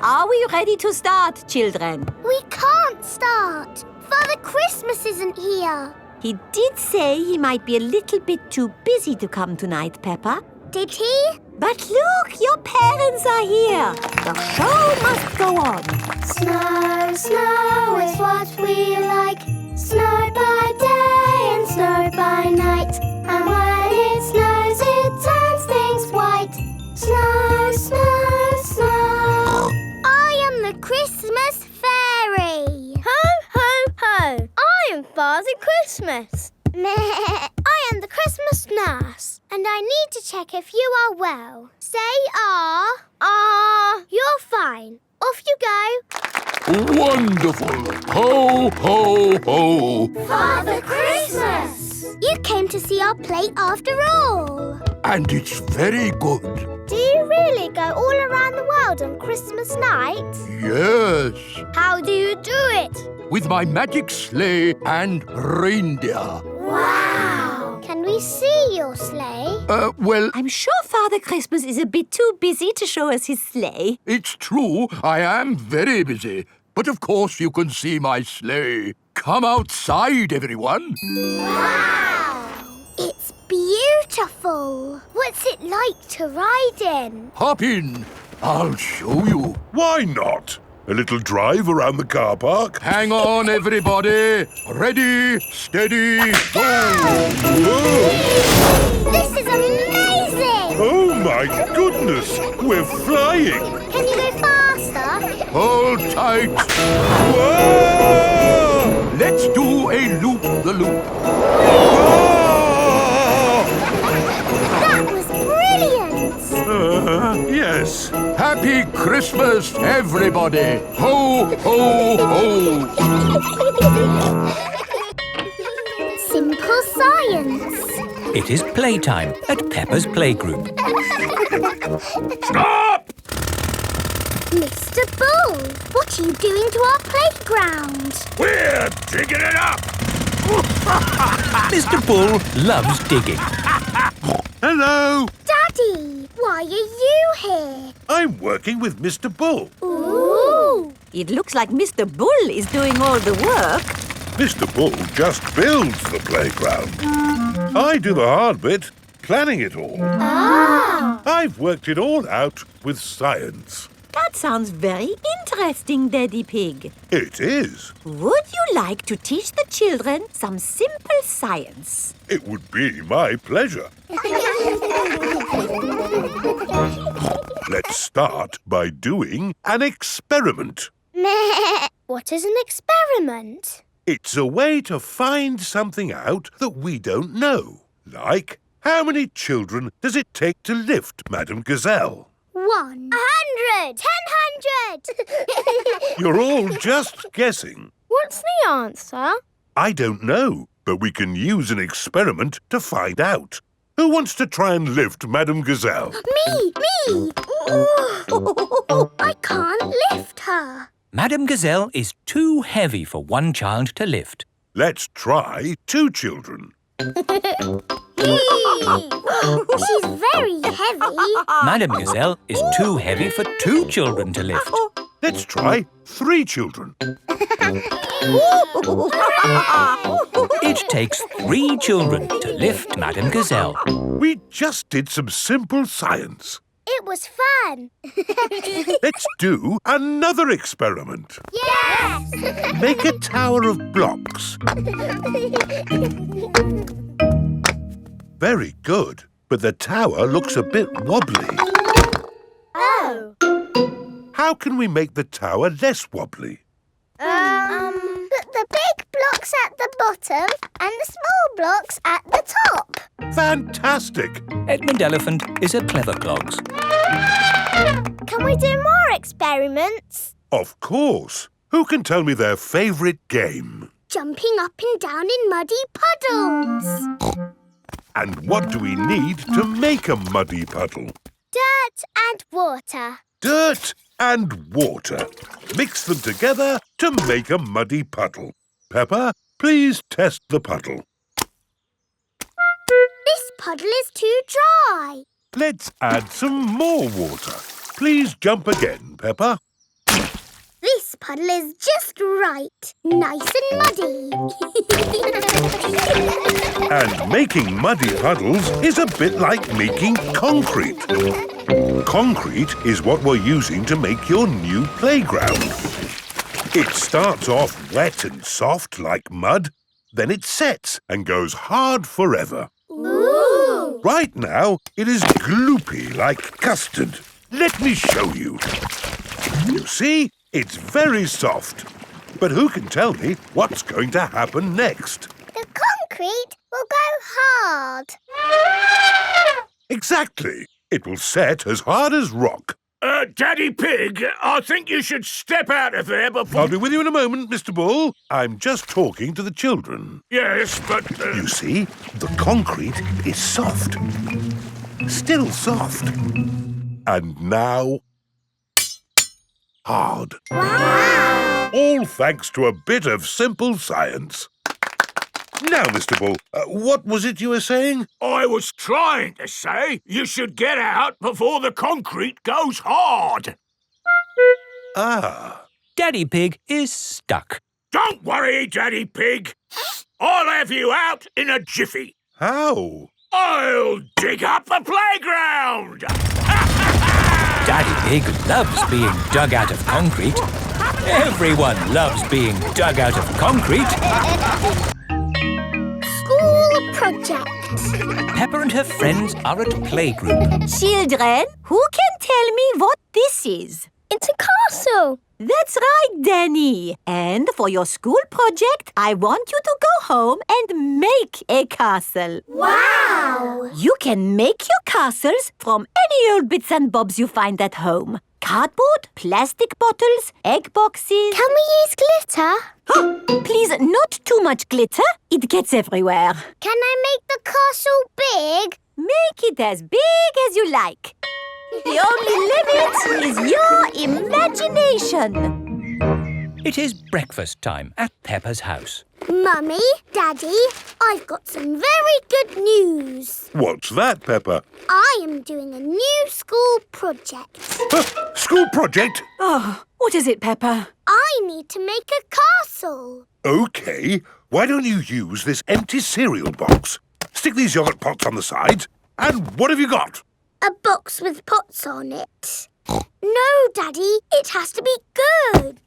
Are we ready to start, children? We can't start. Father Christmas isn't here. He did say he might be a little bit too busy to come tonight, Peppa. Did he? But look, your parents are here. The show must go on. Snow, snow is what we like. Snow by day and snow by night. And when it snows, it turns things white. Snow, snow, snow. I am the Christmas fairy. Ho, ho, ho. I am Father Christmas. I am the Christmas nurse, and I need to check if you are well. Say ah. You're fine. Off you go. Wonderful. Ho, ho, ho. Father Christmas! You came to see our play after all. And it's very good. Do you really go all around the world on Christmas night? Yes. How do you do it? With my magic sleigh and reindeer. Wow! Can we see your sleigh? Well... I'm sure Father Christmas is a bit too busy to show us his sleigh. It's true, I am very busy. But of course you can see my sleigh. Come outside, everyone. Wow! It's beautiful. What's it like to ride in? Hop in. I'll show you. Why not? A little drive around the car park? Hang on, everybody. Ready, steady, go! Whoa! This is amazing! Oh, my goodness! We're flying! Can you go faster? Hold tight. Whoa! Let's do a loop-the-loop. That was brilliant! Yes. Happy Christmas, everybody. Ho, ho, ho. Simple science. It is playtime at Peppa's playgroup. Stop! Mr. Bull, what are you doing to our playground? We're digging it up. Mr. Bull loves digging. Hello. Daddy, why are you here? I'm working with Mr. Bull. Ooh! It looks like Mr. Bull is doing all the work. Mr. Bull just builds the playground. I do the hard bit, planning it all. Ah! I've worked it all out with science. That sounds very interesting, Daddy Pig. It is. Would you like to teach the children some simple science? It would be my pleasure. Let's start by doing an experiment. What is an experiment? It's a way to find something out that we don't know. Like, how many children does it take to lift Madame Gazelle? 100! 100! You're all just guessing. What's the answer? I don't know, but we can use an experiment to find out. Who wants to try and lift Madame Gazelle? Me! I can't lift her. Madame Gazelle is too heavy for one child to lift. Let's try 2 children. She's very heavy. Madame Gazelle is too heavy for 2 children to lift. Let's try 3 children. It takes 3 children to lift Madame Gazelle. We just did some simple science. It was fun. Let's do another experiment. Yes! Make a tower of blocks. Very good, but the tower looks a bit wobbly. Oh. How can we make the tower less wobbly? Put the big blocks at the bottom and the small blocks at the top. Fantastic! Edmund Elephant is a clever clogs. Can we do more experiments? Of course. Who can tell me their favourite game? Jumping up and down in muddy puddles. And what do we need to make a muddy puddle? Dirt and water. Dirt and water. Mix them together to make a muddy puddle. Peppa, please test the puddle. This puddle is too dry. Let's add some more water. Please jump again, Peppa. This puddle is just right. Nice and muddy. And making muddy puddles is a bit like making concrete. Concrete is what we're using to make your new playground. It starts off wet and soft like mud, then it sets and goes hard forever. Ooh! Right now, it is gloopy like custard. Let me show you. You see, it's very soft. But who can tell me what's going to happen next? The concrete will go hard. Exactly. It will set as hard as rock. Daddy Pig, I think you should step out of there before... I'll be with you in a moment, Mr. Bull. I'm just talking to the children. Yes, but... You see, the concrete is soft. Still soft. And now... hard. Wow! All thanks to a bit of simple science. Now, Mr. Bull, what was it you were saying? I was trying to say you should get out before the concrete goes hard. Ah. Daddy Pig is stuck. Don't worry, Daddy Pig. I'll have you out in a jiffy. How? I'll dig up the playground. Daddy Pig loves being dug out of concrete. Everyone loves being dug out of concrete. School project. Peppa and her friends are at playgroup. Children, who can tell me what this is? It's a castle. That's right, Danny. And for your school project, I want you to go home and make a castle. Wow! You can make your castles from any old bits and bobs you find at home. Cardboard, plastic bottles, egg boxes. Can we use glitter? Oh, please, not too much glitter. It gets everywhere. Can I make the castle big? Make it as big as you like. The only limit is your imagination. It is breakfast time at Peppa's house. Mummy, Daddy, I've got some very good news. What's that, Peppa? I am doing a new school project. School project? Oh, what is it, Peppa? I need to make a castle. OK. Why don't you use this empty cereal box? Stick these yogurt pots on the sides. And what have you got? A box with pots on it. No, Daddy, it has to be good.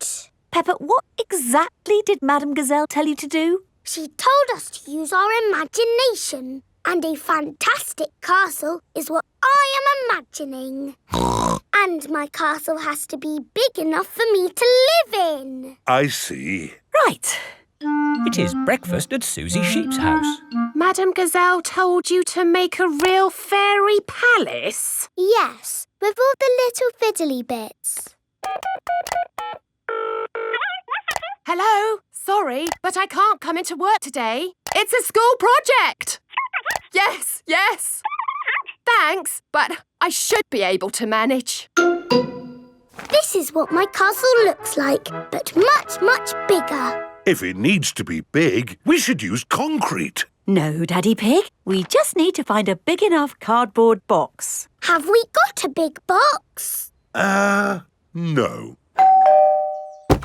Peppa, what exactly did Madame Gazelle tell you to do? She told us to use our imagination. And a fantastic castle is what I am imagining. And my castle has to be big enough for me to live in. I see. Right. It is breakfast at Susie Sheep's house. Madame Gazelle told you to make a real fairy palace? Yes, with all the little fiddly bits. Hello? Sorry, but I can't come into work today. It's a school project. Yes, yes. Thanks, but I should be able to manage. This is what my castle looks like, but much, much bigger. If it needs to be big, we should use concrete. No, Daddy Pig. We just need to find a big enough cardboard box. Have we got a big box? No.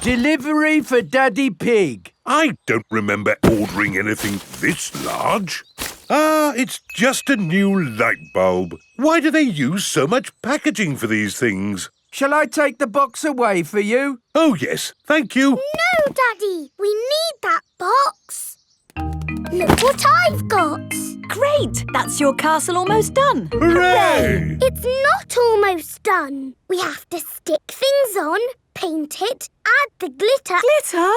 Delivery for Daddy Pig. I don't remember ordering anything this large. It's just a new light bulb. Why do they use so much packaging for these things? Shall I take the box away for you? Oh, yes, thank you. No, Daddy, we need that box. Look what I've got. Great! That's your castle almost done. Hooray! It's not almost done. We have to stick things on, paint it, add the glitter. Glitter?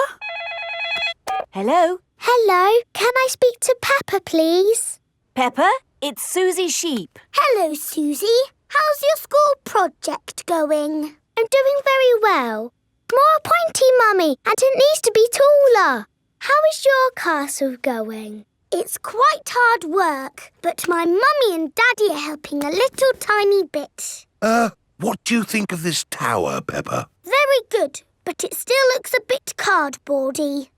Hello? Hello, can I speak to Peppa, please? Peppa, it's Susie Sheep. Hello, Susie. How's your school project going? I'm doing very well. More pointy, Mummy, and it needs to be taller. How is your castle going? It's quite hard work, but my Mummy and Daddy are helping a little tiny bit. What do you think of this tower, Peppa? Very good, but it still looks a bit cardboardy.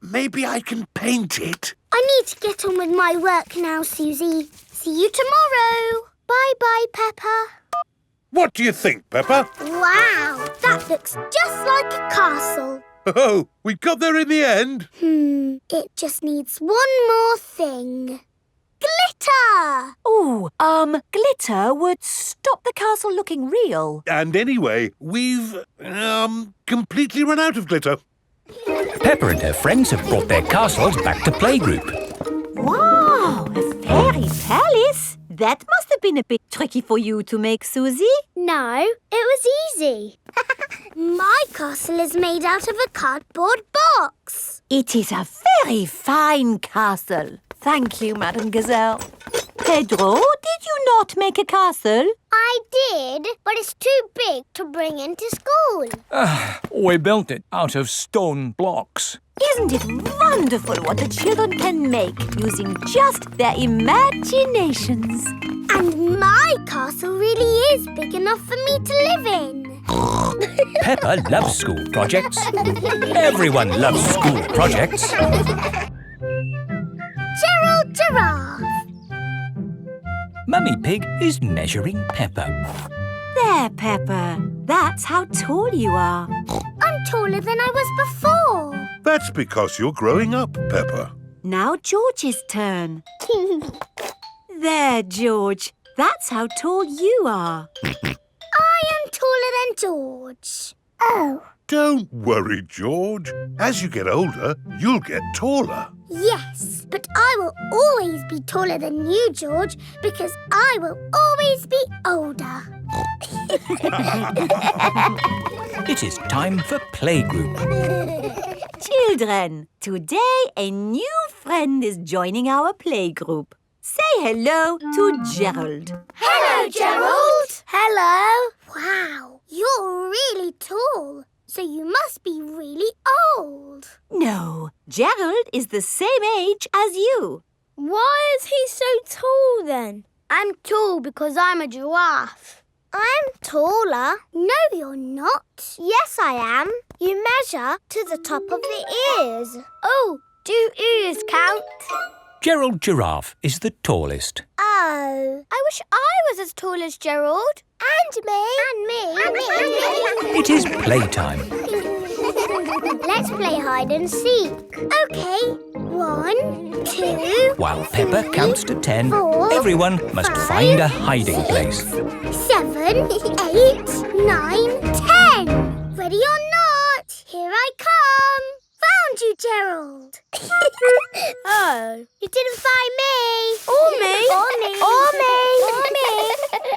Maybe I can paint it. I need to get on with my work now, Susie. See you tomorrow. Bye-bye, Peppa. What do you think, Peppa? Wow, that looks just like a castle. Oh, we got there in the end. It just needs one more thing. Glitter! Oh, glitter would stop the castle looking real. And anyway, we've, completely run out of glitter. Peppa and her friends have brought their castles back to playgroup. Wow, a fairy palace? That must have been a bit tricky for you to make, Susie. No, it was easy. My castle is made out of a cardboard box. It is a very fine castle. Thank you, Madame Gazelle. Pedro, did you not make a castle? I did, but it's too big to bring into school. We built it out of stone blocks. Isn't it wonderful what the children can make using just their imaginations? And my castle really is big enough for me to live in. Peppa loves school projects. Everyone loves school projects. Gerald Giraffe. Mummy Pig is measuring Peppa. There, Peppa. That's how tall you are. I'm taller than I was before. That's because you're growing up, Peppa. Now George's turn. There, George. That's how tall you are. I am taller than George. Oh. Don't worry, George. As you get older, you'll get taller. Yes, but I will always be taller than you, George, because I will always be older. It is time for playgroup. Children, today a new friend is joining our playgroup. Say hello to Gerald. Hello, Gerald. Hello. Wow, you're really tall. So you must be really old. No, Gerald is the same age as you. Why is he so tall then? I'm tall because I'm a giraffe. I'm taller. No, you're not. Yes, I am. You measure to the top of the ears. Oh, Do ears count? Gerald Giraffe is the tallest. Oh, I wish I was as tall as Gerald. And me. And me. And me. It is playtime. Let's play hide and seek. OK. 1, 2... While Peppa counts to 10, 4, everyone must 5, find a hiding 6, place. 7, 8, 9, 10. Ready or not, here I come. Found you, Gerald. Oh, you didn't find me. Or me. Or me. Or me. Or me.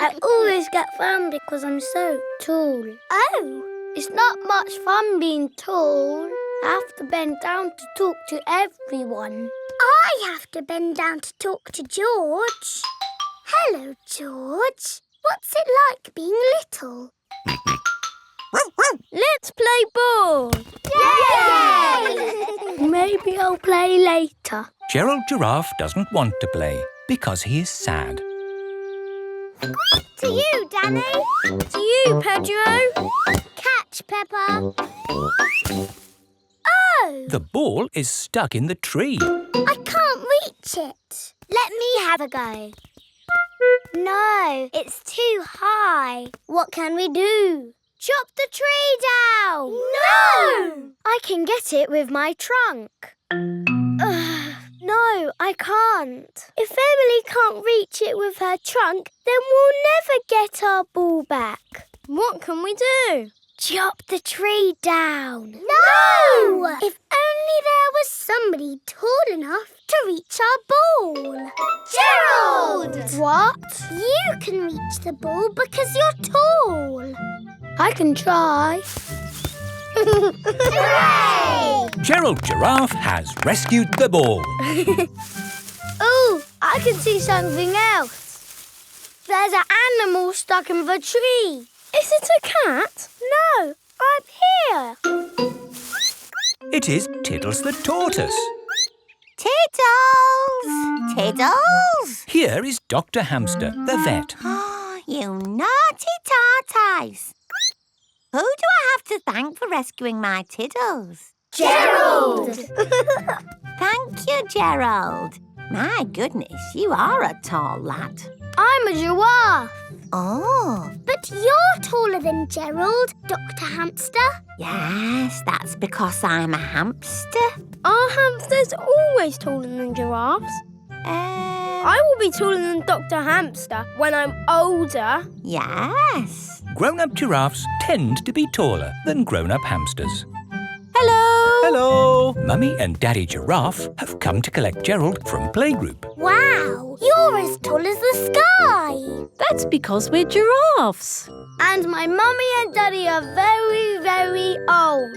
I always get found because I'm so tall. Oh, it's not much fun being tall. I have to bend down to talk to everyone. I have to bend down to talk to George. Hello, George. What's it like being little? Let's play ball. Yay! Maybe I'll play later. Gerald Giraffe doesn't want to play because he is sad. To you, Danny. To you, Pedro. Catch, Peppa. Oh! The ball is stuck in the tree. I can't reach it. Let me have a go. No, it's too high. What can we do? Chop the tree down! No! I can get it with my trunk. No, I can't. If Emily can't reach it with her trunk, then we'll never get our ball back. What can we do? Chop the tree down. No! If only there was somebody tall enough to reach our ball. Gerald! What? You can reach the ball because you're tall. I can try. Hooray! Gerald Giraffe has rescued the ball. Oh, I can see something else. There's an animal stuck in the tree. Is it a cat? No, up here. It is Tiddles the tortoise. Tiddles! Tiddles! Here is Dr. Hamster, the vet. Oh, you naughty tortoise. Who do I have to thank for rescuing my Tiddles? Gerald! Thank you, Gerald. My goodness, you are a tall lad. I'm a giraffe. Oh. But you're taller than Gerald, Dr. Hamster. Yes, that's because I'm a hamster. Are hamsters always taller than giraffes? I will be taller than Dr. Hamster when I'm older. Yes. Grown-up giraffes tend to be taller than grown-up hamsters. Hello. Hello. Mummy and Daddy Giraffe have come to collect Gerald from playgroup. Wow, you're as tall as the sky. That's because we're giraffes. And my mummy and daddy are very, very old.